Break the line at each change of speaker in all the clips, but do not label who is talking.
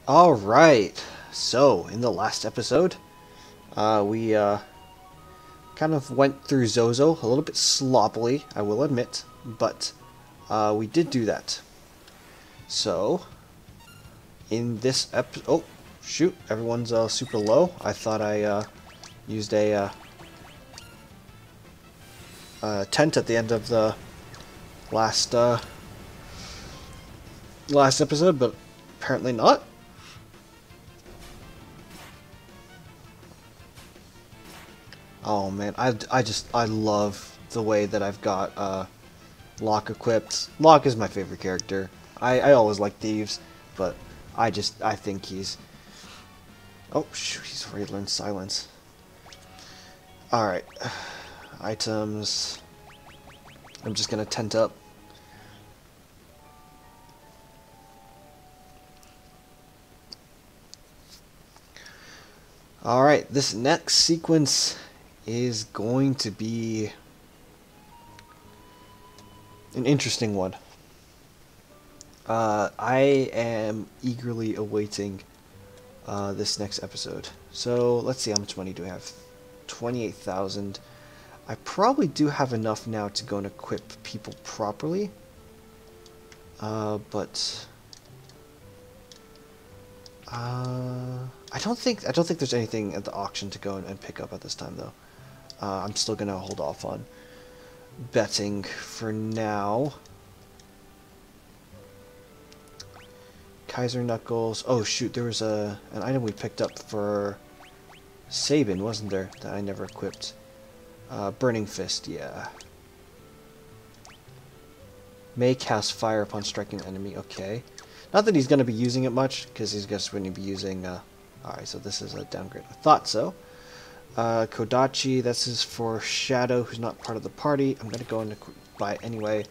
Alright, so in the last episode, we kind of went through Zozo a little bit sloppily, I will admit, but we did do that. So, in this episode, oh, shoot, everyone's super low. I thought I used a tent at the end of the last episode, but apparently not. Oh man, I love the way that I've got Locke equipped. Locke is my favorite character. I always like thieves, but I think he's... Oh shoot, he's already learned silence. Alright. Items. I'm just gonna tent up. Alright, this next sequence is going to be an interesting one. I am eagerly awaiting this next episode. So let's see, how much money do I have? 28,000. I probably do have enough now to go and equip people properly. But I don't think there's anything at the auction to go and pick up at this time though. I'm still gonna hold off on betting for now. Kaiser Knuckles. Oh shoot, there was an item we picked up for Sabin, wasn't there, that I never equipped. Burning Fist, yeah. May cast fire upon striking an enemy, okay. Not that he's going to be using it much, because he's just going to be using... Alright, so this is a downgrade. I thought so. Kodachi, this is for Shadow, who's not part of the party. I'm going to go and buy it anyway.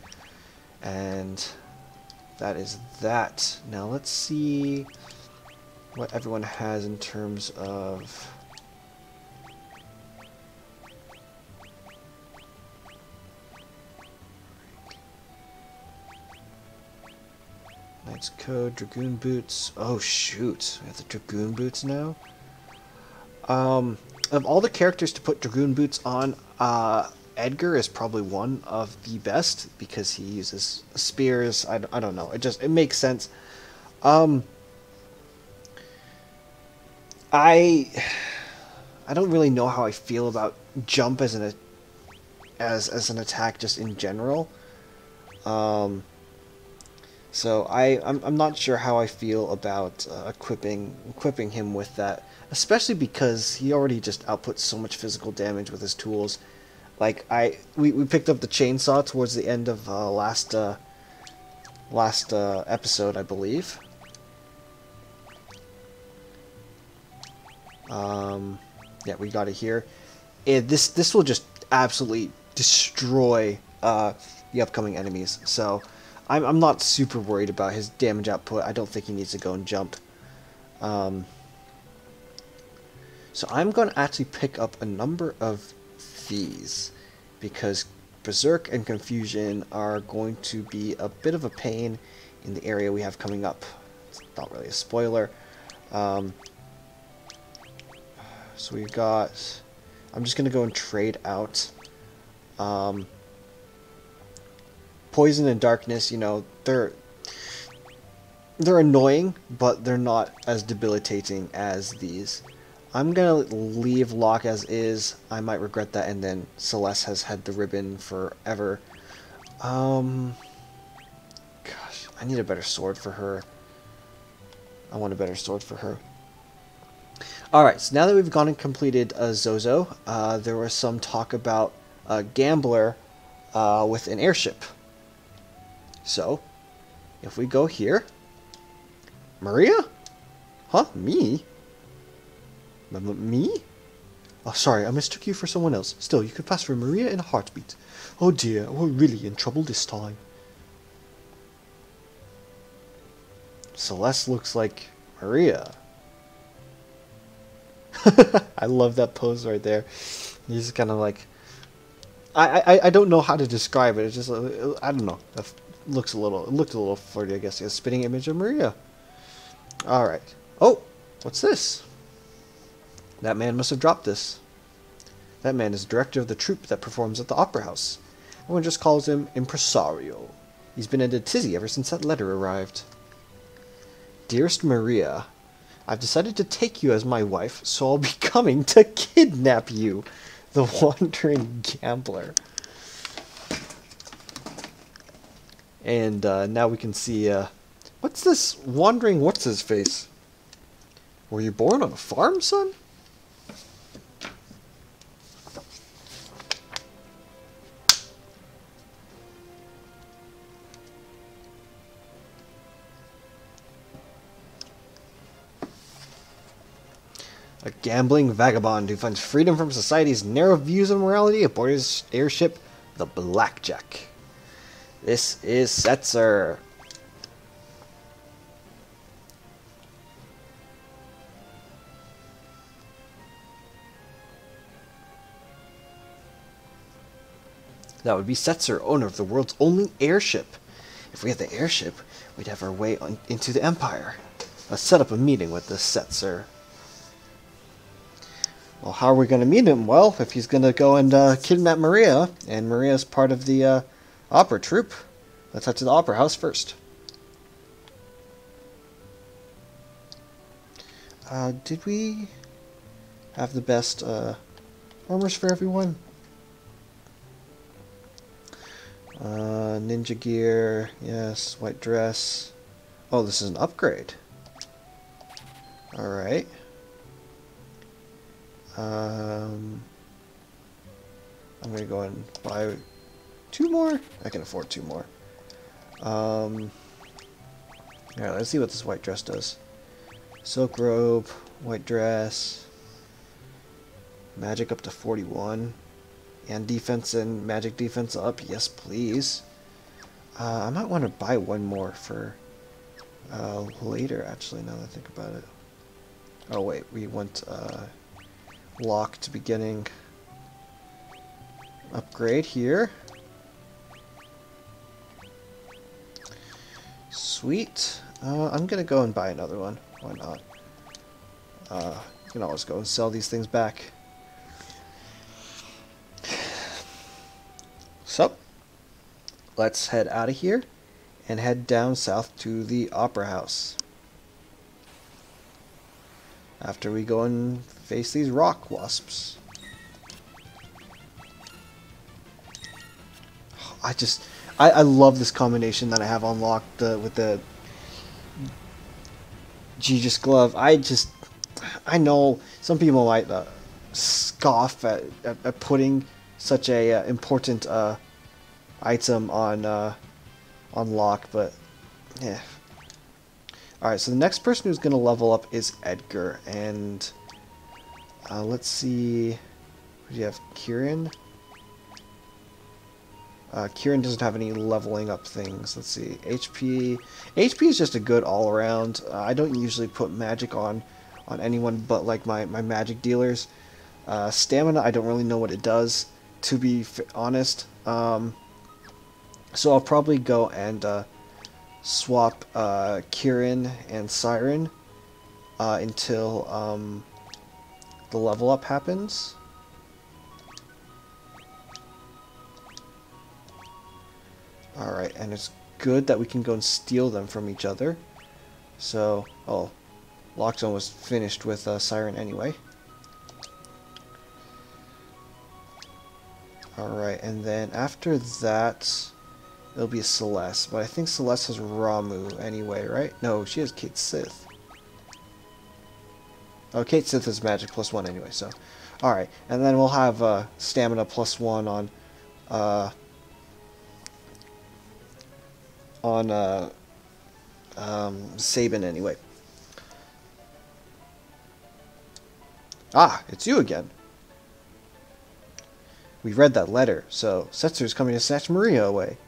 And that is that. Now let's see what everyone has in terms of... Knight's Code, Dragoon Boots. Oh shoot, we have the Dragoon Boots now. Of all the characters to put Dragoon Boots on, Edgar is probably one of the best because he uses spears. I don't know. It makes sense. I don't really know how I feel about jump as an attack just in general. So I'm not sure how I feel about equipping him with that, especially because he already just outputs so much physical damage with his tools. Like we picked up the chainsaw towards the end of last episode, I believe. Yeah, we got it here. And this will just absolutely destroy the upcoming enemies. So I'm not super worried about his damage output. I don't think he needs to go and jump. So I'm going to actually pick up a number of these, because Berserk and Confusion are going to be a bit of a pain in the area we have coming up. It's not really a spoiler. So we've got... I'm just going to go and trade out... Poison and Darkness, you know, they're annoying, but they're not as debilitating as these. I'm gonna leave Locke as is. I might regret that, and then Celeste has had the ribbon forever. Gosh, I need a better sword for her. I want a better sword for her. Alright, so now that we've gone and completed Zozo, there was some talk about a gambler with an airship. So, if we go here... Maria? Huh? Me? Me? Oh, sorry, I mistook you for someone else. Still, you could pass for Maria in a heartbeat. Oh dear, we're really in trouble this time. Celeste looks like Maria. I love that pose right there. He's just kind of like... I don't know how to describe it. It's just... I don't know. It looked a little flirty, I guess. A spitting image of Maria. Alright. Oh, what's this? That man must have dropped this. That man is director of the troupe that performs at the Opera House. Everyone just calls him Impresario. He's been in a tizzy ever since that letter arrived. Dearest Maria, I've decided to take you as my wife, so I'll be coming to kidnap you. The Wandering Gambler. And now we can see, what's this wandering what's-his-face? Were you born on a farm, son? A gambling vagabond who finds freedom from society's narrow views of morality aboard his airship, the Blackjack. This is Setzer. That would be Setzer, owner of the world's only airship. If we had the airship, we'd have our way into the Empire. Let's set up a meeting with this Setzer. Well, how are we going to meet him? Well, if he's going to go and kidnap Maria, and Maria's part of the opera troupe, let's head to the opera house first. Did we have the best armors for everyone? Ninja gear, yes, white dress. Oh, this is an upgrade. Alright. I'm gonna go and buy 2 more. I can afford 2 more. Alright, let's see what this white dress does. Silk robe, white dress, magic up to 41, and defense and magic defense up. Yes, please. I might want to buy 1 more for later, actually, now that I think about it. Oh wait, we want locked beginning upgrade here. Sweet. I'm gonna go and buy another one. Why not? You can always go and sell these things back. So, let's head out of here and head down south to the Opera House. After we go and face these rock wasps. I love this combination that I have unlocked with the Aegis glove. I know some people might scoff at putting such a important item on lock, but yeah. Alright, so the next person who's going to level up is Edgar, and let's see, who do you have? Kieran? Kieran doesn't have any leveling up things. Let's see, HP. HP is just a good all-around. I don't usually put magic on anyone but like my magic dealers. Stamina, I don't really know what it does, to be honest. So I'll probably go and swap Kieran and Siren until the level up happens. Alright, and it's good that we can go and steal them from each other. So, oh, Lockzone was finished with Siren anyway. Alright, and then after that, it'll be Celeste. But I think Celeste has Ramu anyway, right? No, she has Kate Sith. Oh, Kate Sith is magic +1 anyway, so. Alright, and then we'll have stamina +1 on Sabin anyway. Ah, it's you again. We read that letter, so Setzer's coming to snatch Maria away.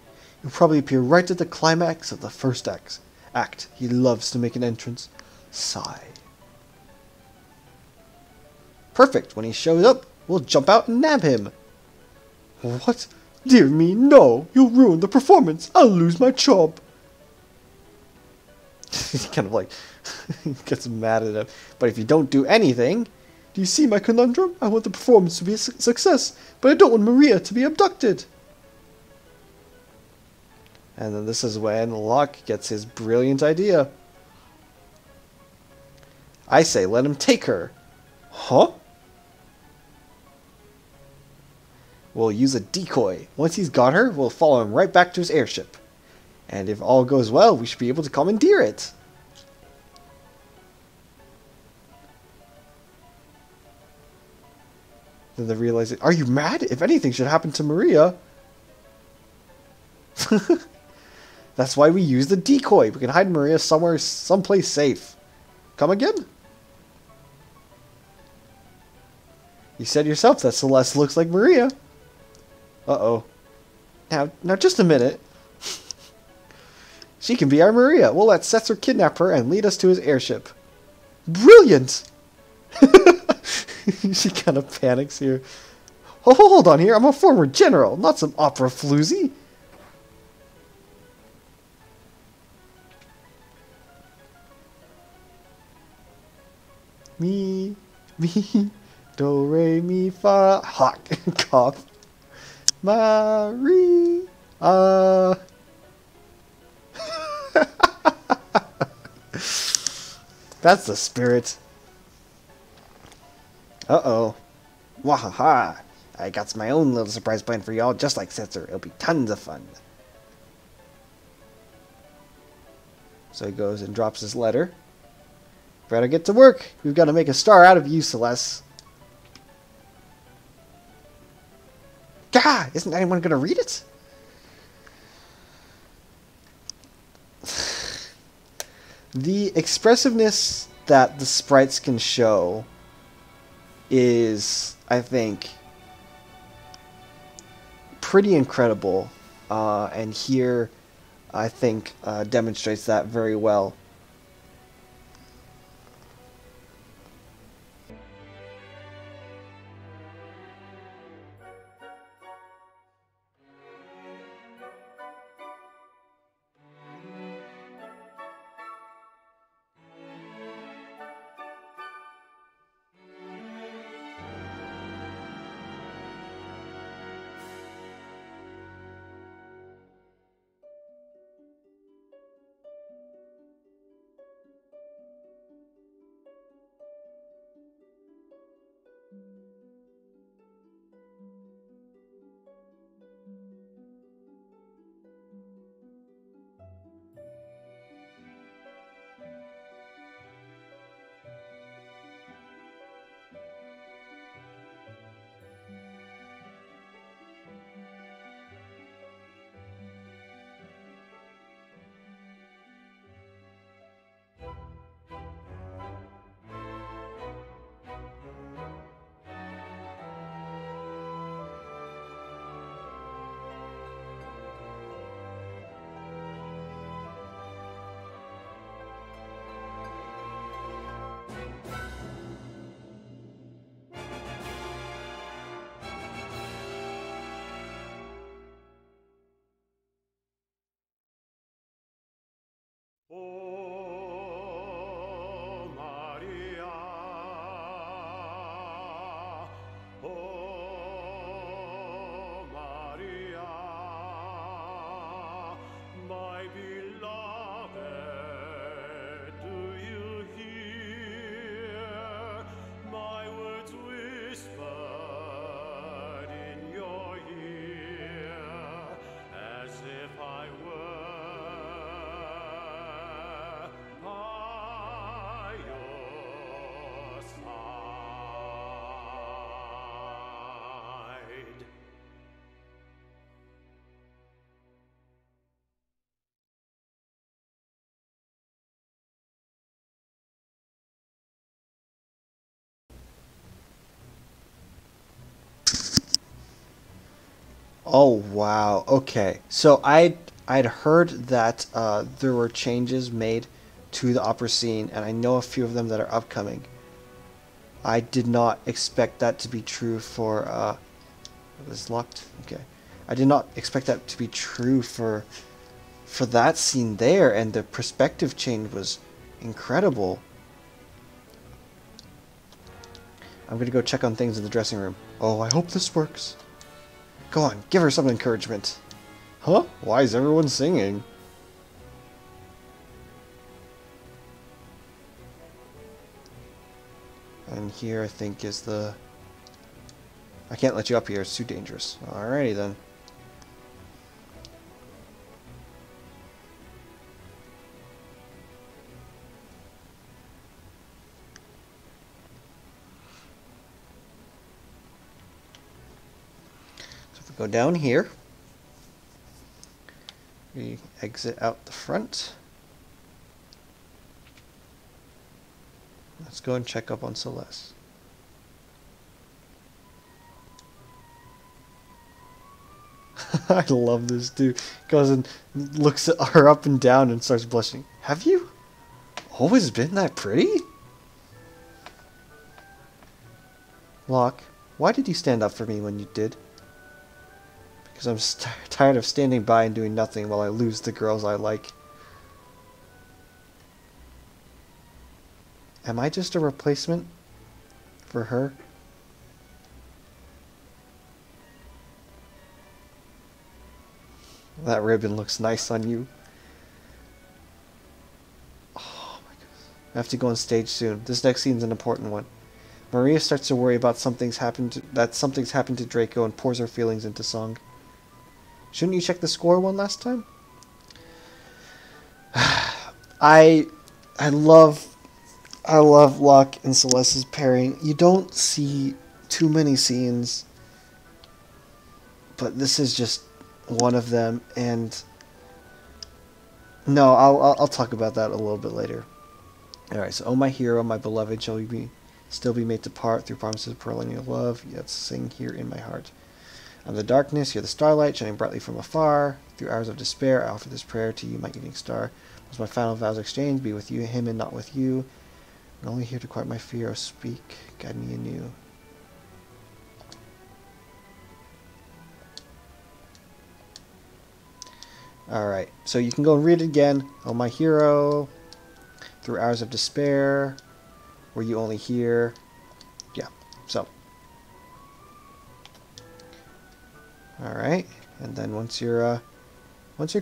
He'll probably appear right at the climax of the first act. He loves to make an entrance. Sigh. Perfect. When he shows up, we'll jump out and nab him. What? Dear me, no. You'll ruin the performance. I'll lose my job. He's kind of like Gets mad at him. But if you don't do anything... Do you see my conundrum? I want the performance to be a success, but I don't want Maria to be abducted. And then this is when Locke gets his brilliant idea. I say, let him take her. Huh? We'll use a decoy. Once he's got her, we'll follow him right back to his airship. And if all goes well, we should be able to commandeer it. Then they realize, are you mad? If anything should happen to Maria... That's why we use the decoy. We can hide Maria somewhere, someplace safe. Come again? You said yourself that Celeste looks like Maria. Uh-oh. Now just a minute. She can be our Maria. We'll let Setzer kidnap her and lead us to his airship. Brilliant! She kind of panics here. Oh, hold on here. I'm a former general, not some opera floozy. Me, do, re, mi, fa, hawk, cough, Maria. That's the spirit. Uh-oh. Wahaha. I got my own little surprise plan for y'all, just like Setzer. It'll be tons of fun. So he goes and drops his letter. Better get to work. We've got to make a star out of you, Celeste. Gah! Isn't anyone going to read it? The expressiveness that the sprites can show is, I think, pretty incredible. And here, I think, demonstrates that very well.
Oh, Maria. Oh, Maria. My beloved, do you hear my words whispered in your ear, as if I were by your side?
Oh wow. Okay. So I'd heard that there were changes made to the opera scene, and I know a few of them that are upcoming. I did not expect that to be true for it was locked. Okay. I did not expect that to be true for that scene there, and the perspective change was Incredible. I'm gonna go check on things in the dressing room. Oh, I hope this works. Go on, give her some encouragement. Huh? Why is everyone singing? And here I think is the... I can't let you up here, it's too dangerous. Alrighty then. So if we go down here, we exit out the front. Let's go and check up on Celeste. I love this dude. Goes and looks at her up and down and starts blushing. Have you always been that pretty? Locke, why did you stand up for me when you did? Because I'm tired of standing by and doing nothing while I lose the girls I like. Am I just a replacement for her? That ribbon looks nice on you. Oh my goodness. I have to go on stage soon. This next scene's an important one. Maria starts to worry about something's happened to Draco and pours her feelings into song. Shouldn't you check the score one last time? I love Locke and Celeste's pairing. You don't see too many scenes, but this is just one of them. And no, I'll talk about that a little bit later. All right, so oh my hero, my beloved, shall we still be made to part through promises of perennial love? Yet sing here in my heart. I'm the darkness, you're the starlight, shining brightly from afar. Through hours of despair, I offer this prayer to you, my evening star. Was my final vows exchanged, be with you, him, and not with you. I'm only here to quiet my fear. Oh, speak, guide me anew. Alright, so you can go and read it again. Oh, my hero. Through hours of despair. Were you only here? Yeah, so. Alright, and then once you're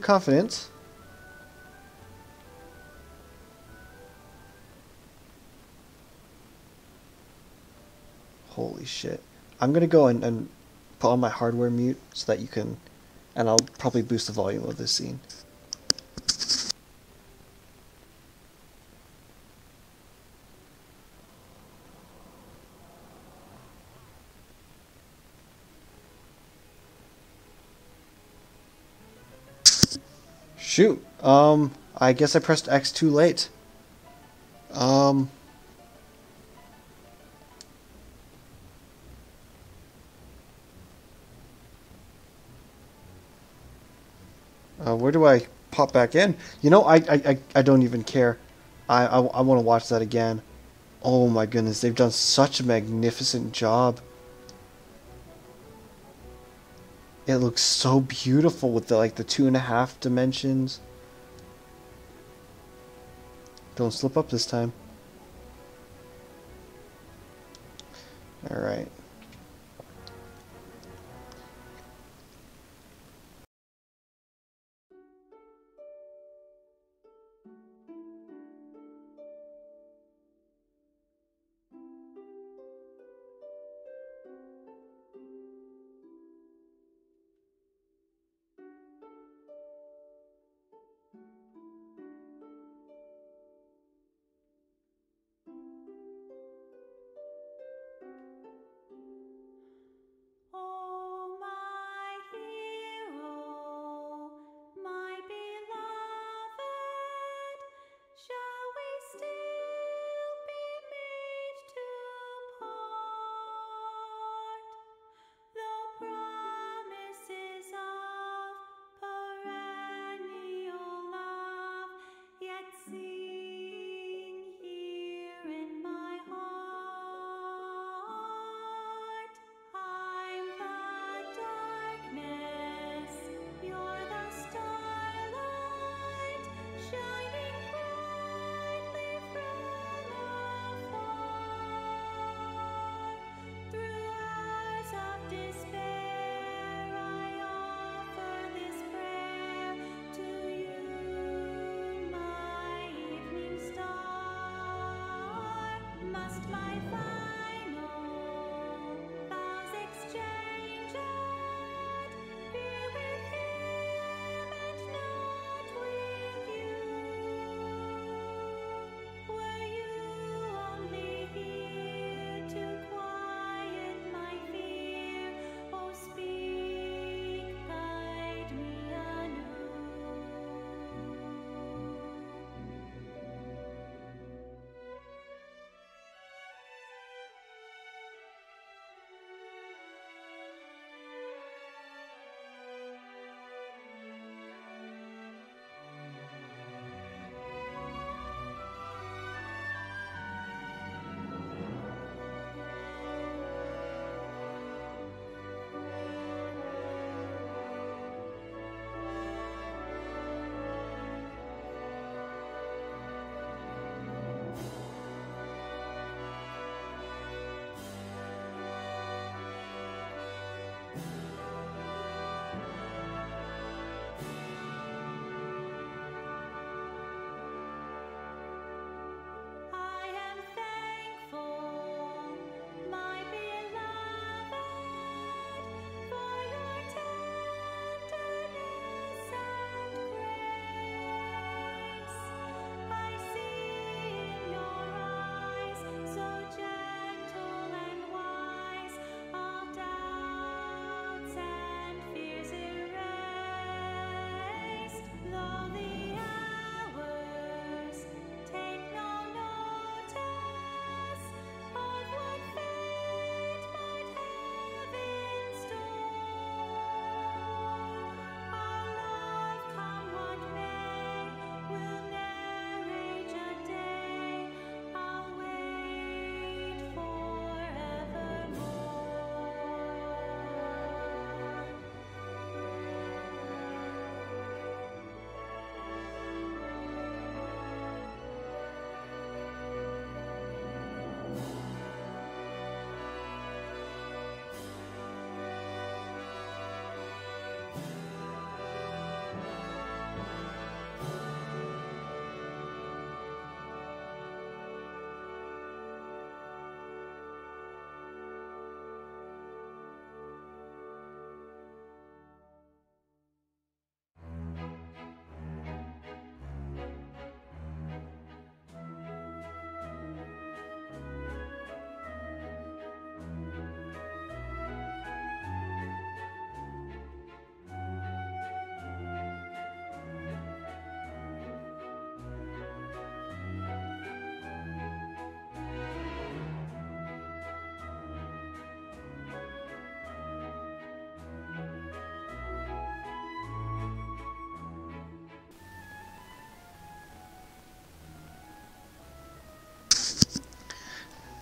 confident, holy shit. I'm gonna go and put on my hardware mute so that you can, and I'll probably boost the volume of this scene. Shoot, I guess I pressed X too late. Where do I pop back in? You know, I don't even care. I want to watch that again. Oh my goodness, they've done such a magnificent job. It looks so beautiful with the 2.5 dimensions. Don't slip up this time. Alright.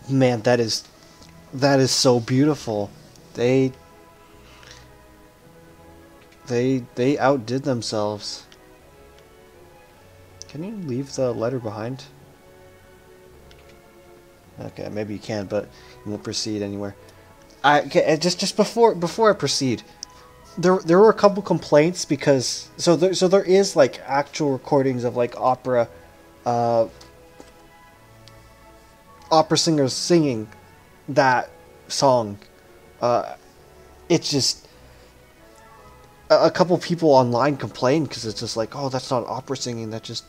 Man, that is so beautiful. They they outdid themselves. Can you leave the letter behind? Okay, maybe you can, but you won't proceed anywhere. Just before I proceed, there were a couple complaints because there is like actual recordings of like uh, opera singers singing that song. It's just a couple people online complained because it's just like, oh, that's not opera singing. That's just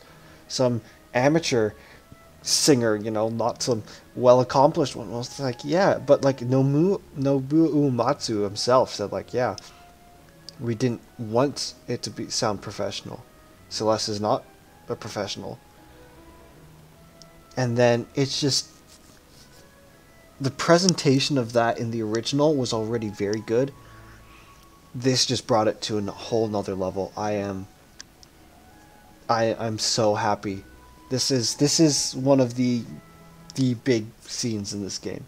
some amateur singer, you know, not some well accomplished one. Well, it's like, yeah, but like Nobuo Uematsu himself said, like, yeah, we didn't want it to be sound professional. Celeste is not a professional. And then it's just the presentation of that in the original was already very good. This just brought it to a whole nother level. I'm so happy. This is one of the big scenes in this game.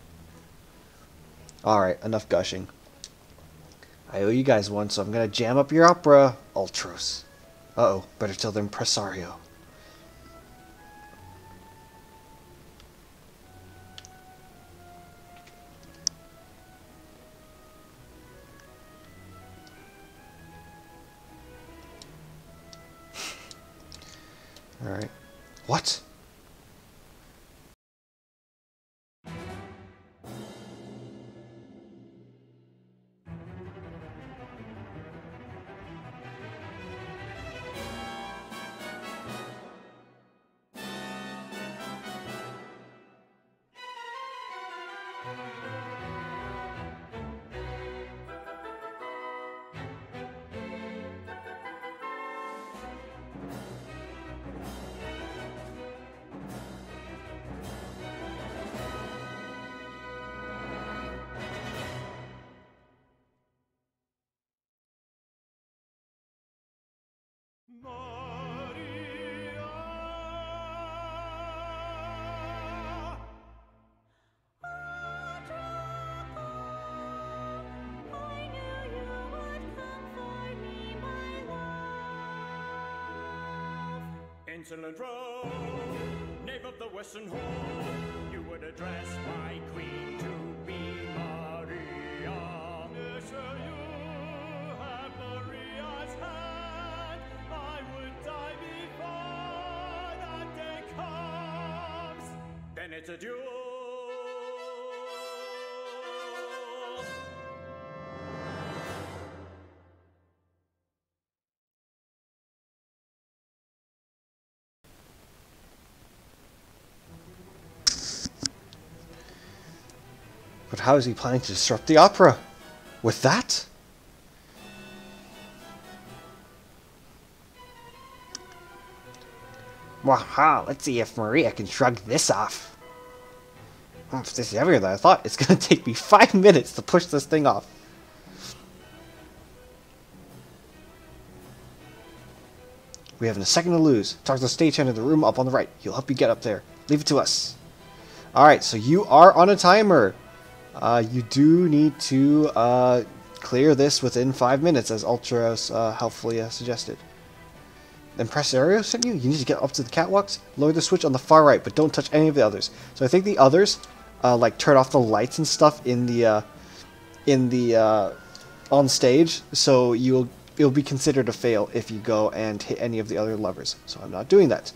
Alright, enough gushing. I owe you guys one, so I'm gonna jam up your opera, Ultros. Uh-oh, better tell the impresario. Alright. What?
Insolent rogue, knave of the Western Hall, you would address my queen to be Maria. Monsieur, you have Maria's hand. I would die before that day comes. Then it's a duel.
But how is he planning to disrupt the opera? With that? Waha, let's see if Maria can shrug this off. If this is heavier than I thought, it's going to take me 5 minutes to push this thing off. We haven't a second to lose. Talk to the stagehand in the room up on the right. He'll help you get up there. Leave it to us. Alright, so you are on a timer. You do need to clear this within 5 minutes, as Ultros helpfully suggested. Impresario sent you? You need to get up to the catwalks. Lower the switch on the far right, but don't touch any of the others. So I think the others, like turn off the lights and stuff in the on stage. So it'll be considered a fail if you go and hit any of the other levers. So I'm not doing that.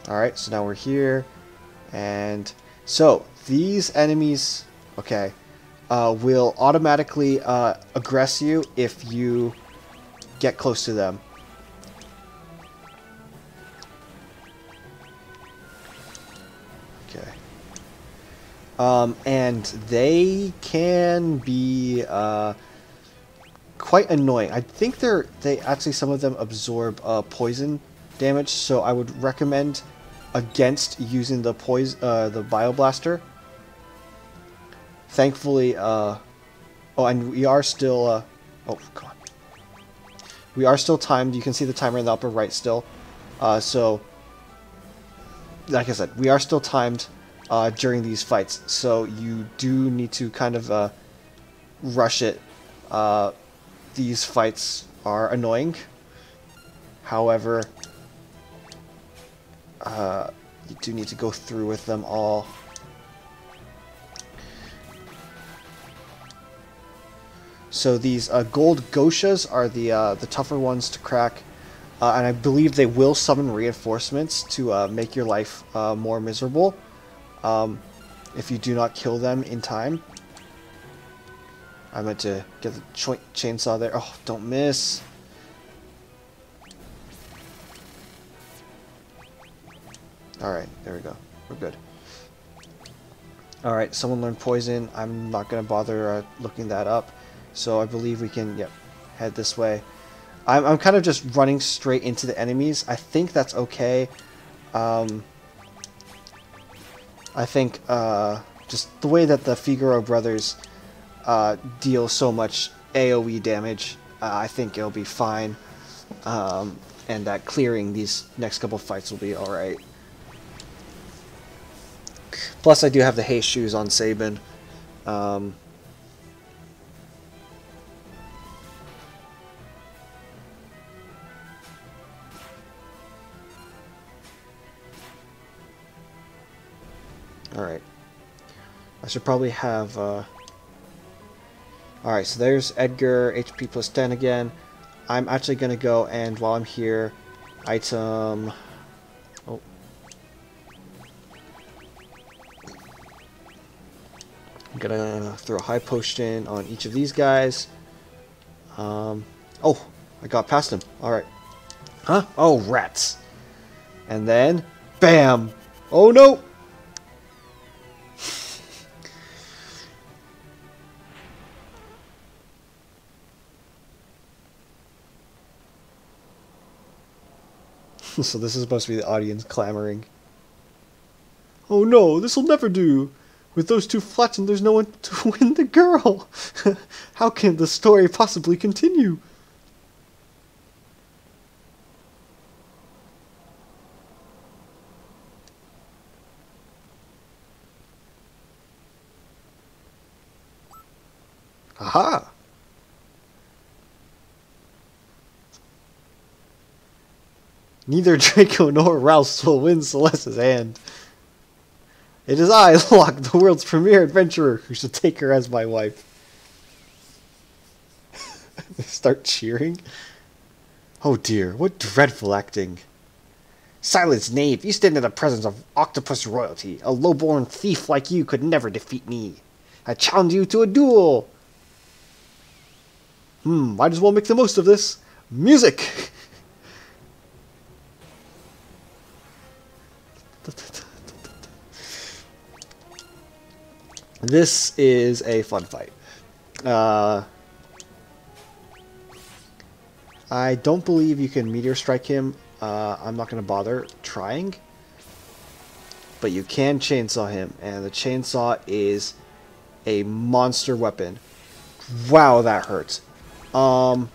Alright, so now we're here, and so these enemies, okay, will automatically aggress you if you get close to them. Okay. And they can be quite annoying. I think they actually, some of them absorb poison damage, so I would recommend against using the bioblaster. Thankfully, oh, and we are still Oh, God. We are still timed. You can see the timer in the upper right still. So, like I said, we are still timed during these fights. So you do need to kind of rush it. These fights are annoying. However, you do need to go through with them all. So these gold Goshas are the tougher ones to crack, and I believe they will summon reinforcements to make your life more miserable if you do not kill them in time. I meant to get the chainsaw there. Oh, don't miss. Alright, there we go. We're good. Alright, someone learned poison. I'm not going to bother looking that up. So I believe we can, yep, head this way. I'm kind of just running straight into the enemies. I think that's okay. I think just the way that the Figaro brothers deal so much AoE damage, I think it'll be fine. And that clearing these next couple fights will be alright. Plus I do have the haste shoes on Sabin. Alright. I should probably have... Alright, so there's Edgar, HP plus 10 again. I'm actually going to go and, while I'm here, item... Oh. I'm going to throw a high potion on each of these guys. Oh, I got past him. Alright. Huh? Oh, rats. And then, bam! Oh, no! So this is supposed to be the audience clamoring. Oh no, this'll never do! With those two flattened, there's no one to win the girl! How can the story possibly continue? Aha! Neither Draco nor Rouse will win Celeste's hand. It is I, Locke, the world's premier adventurer, who shall take her as my wife. They start cheering. Oh dear, what dreadful acting. Silence, knave! You stand in the presence of octopus royalty. A low-born thief like you could never defeat me. I challenge you to a duel! Might as well make the most of this. Music! This is a fun fight. I don't believe you can meteor strike him. I'm not going to bother trying. But you can chainsaw him, and the chainsaw is a monster weapon. Wow, that hurts. Alright,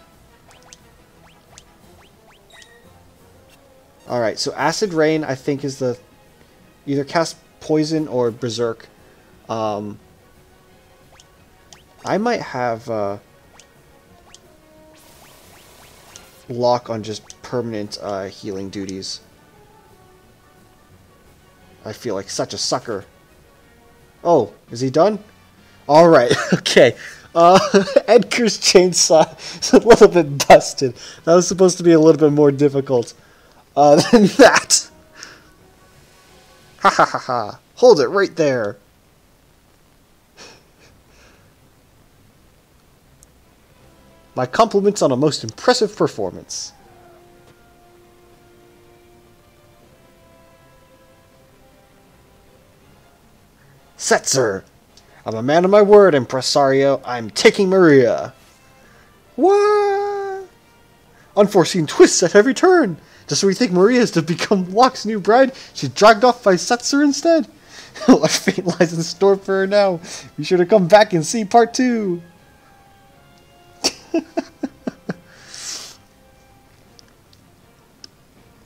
so Acid Rain, I think, is the... either cast Poison or Berserk. I might have Locke on just permanent healing duties. I feel like such a sucker. Oh, is he done? Alright, okay. Edgar's chainsaw is a little bit busted. That was supposed to be a little bit more difficult than that. Ha ha ha ha. Hold it right there. My compliments on a most impressive performance. Setzer! I'm a man of my word, impresario. I'm taking Maria. What? Unforeseen twists at every turn. Just when we think Maria is to become Locke's new bride, she's dragged off by Setzer instead. What fate lies in store for her now? Be sure to come back and see part 2.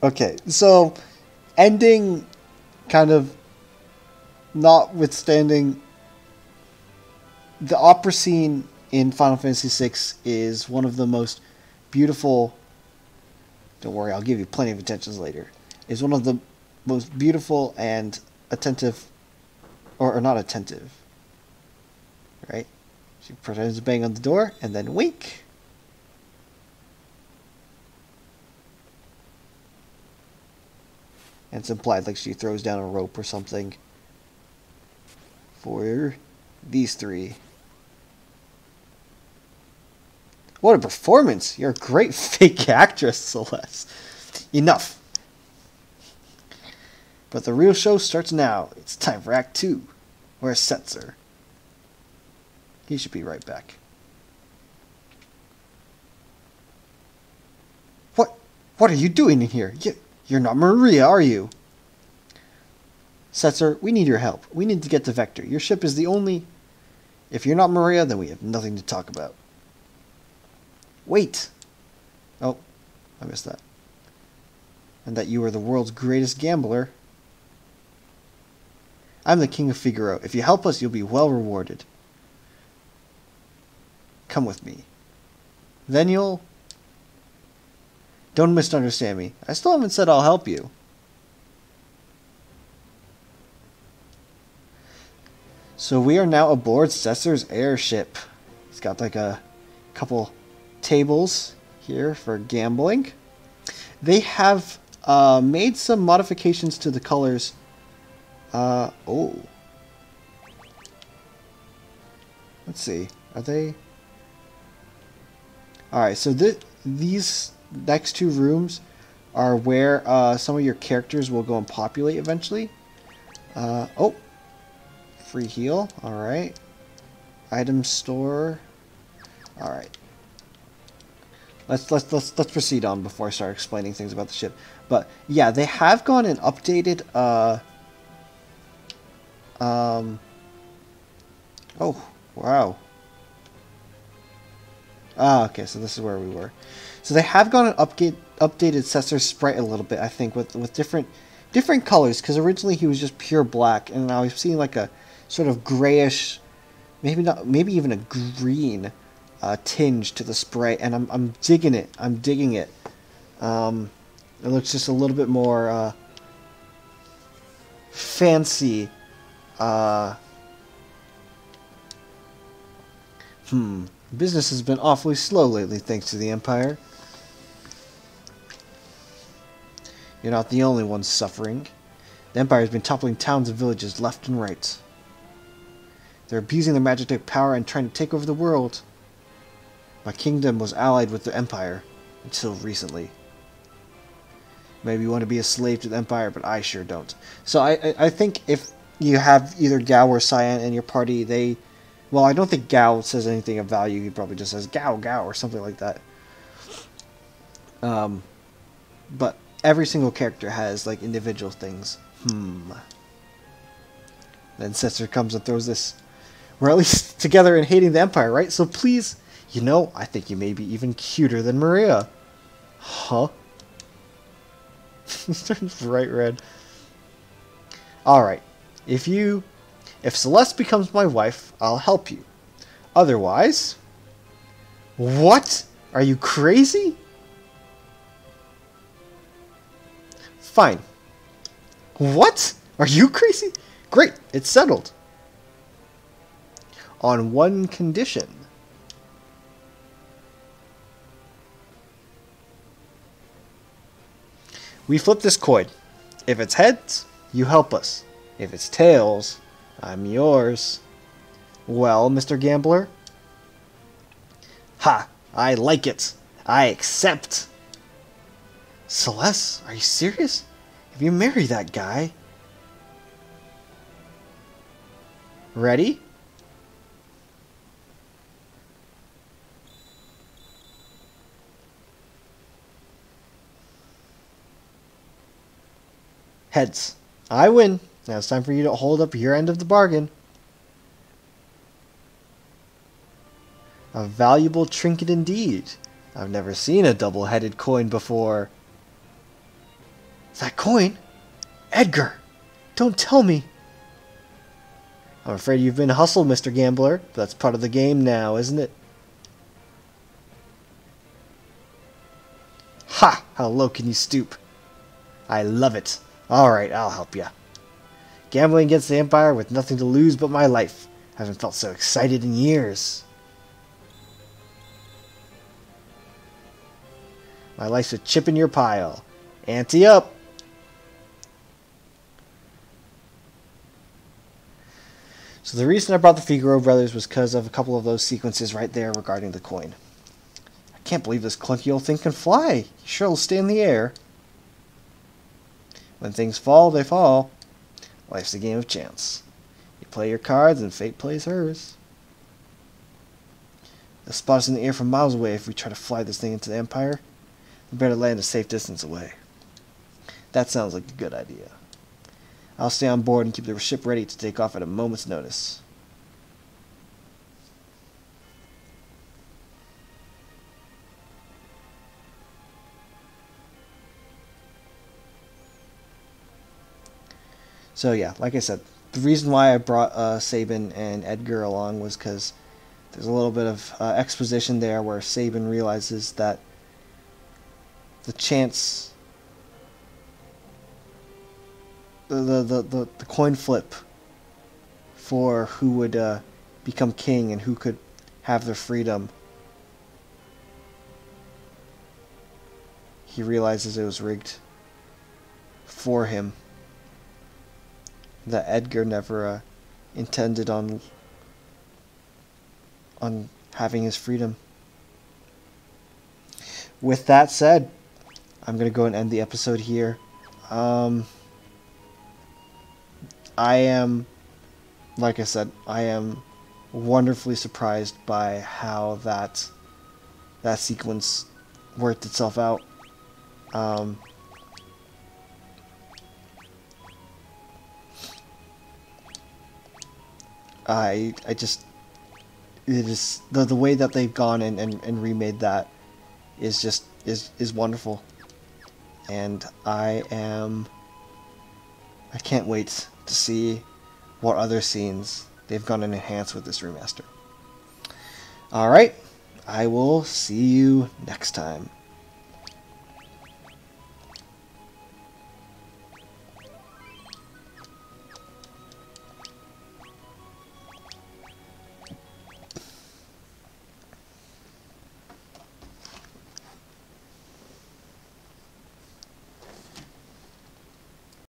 Okay, so ending kind of notwithstanding, the opera scene in Final Fantasy VI is one of the most beautiful. Don't worry, I'll give you plenty of attentions later. Is one of the most beautiful and attentive, or not attentive, right? She pretends to bang on the door and then wink. And it's implied like she throws down a rope or something for these three. What a performance! You're a great fake actress, Celeste. Enough. But the real show starts now. It's time for Act 2. Where's Setzer? He should be right back. What are you doing in here? You're not Maria, are you? Setzer, we need your help. We need to get to Vector. Your ship is the only... If you're not Maria, then we have nothing to talk about. Wait! Oh, I missed that. And that you are the world's greatest gambler. I'm the King of Figaro. If you help us, you'll be well rewarded. Come with me. Then you'll... Don't misunderstand me. I still haven't said I'll help you. So we are now aboard Setzer's airship. It's got like a couple tables here for gambling. They have made some modifications to the colors. Oh. Let's see. Are they... Alright, so these next two rooms are where some of your characters will go and populate eventually. Oh. Free heal. Alright. Item store. Alright. Let's proceed on before I start explaining things about the ship. But yeah, they have gone and updated oh, wow. Ah, okay, so this is where we were. So they have gone and updated Setzer's sprite a little bit, I think, with different colors, because originally he was just pure black, and now we've seen like a sort of grayish, maybe even a green tinge to the sprite, and I'm digging it. I'm digging it. It looks just a little bit more fancy. Business has been awfully slow lately, thanks to the Empire. You're not the only one suffering. The Empire has been toppling towns and villages left and right. They're abusing their magic power and trying to take over the world. My kingdom was allied with the Empire until recently. Maybe you want to be a slave to the Empire, but I sure don't. So I think if you have either Gao or Cyan in your party, they... Well, I don't think Gao says anything of value. He probably just says Gao, Gao, or something like that. But every single character has, like, individual things. Then Setzer comes and throws this... We're at least together in hating the Empire, right? So please, you know, I think you may be even cuter than Maria. Huh? He turns bright red. Alright. If Celeste becomes my wife, I'll help you. Otherwise... What? Are you crazy? Fine. What? Are you crazy? Great, it's settled. On one condition. We flip this coin. If it's heads, you help us. If it's tails, I'm yours. Well, Mr. Gambler? Ha! I like it. I accept. Celeste, are you serious? If you marry that guy... Ready? Heads. I win. Now it's time for you to hold up your end of the bargain. A valuable trinket indeed. I've never seen a double-headed coin before. That coin? Edgar! Don't tell me! I'm afraid you've been hustled, Mr. Gambler. But that's part of the game now, isn't it? Ha! How low can you stoop? I love it. Alright, I'll help ya. Gambling against the Empire with nothing to lose but my life. I haven't felt so excited in years. My life's a chip in your pile. Ante up! So the reason I brought the Figaro brothers was because of a couple of those sequences right there regarding the coin. I can't believe this clunky old thing can fly. You sure will stay in the air. When things fall, they fall. Life's a game of chance. You play your cards and fate plays hers. They'll spot us in the air from miles away if we try to fly this thing into the Empire. We better land a safe distance away. That sounds like a good idea. I'll stay on board and keep the ship ready to take off at a moment's notice. So yeah, like I said, the reason why I brought Sabin and Edgar along was because there's a little bit of exposition there where Sabin realizes that the chance, the coin flip for who would become king and who could have their freedom, he realizes it was rigged for him. That Edgar never intended on having his freedom. With that said, I'm going to go and end the episode here. I am, like I said, I am wonderfully surprised by how that sequence worked itself out. I just, it is the way that they've gone and remade that is just is wonderful, and I can't wait to see what other scenes they've gone and enhanced with this remaster. Alright, I will see you next time.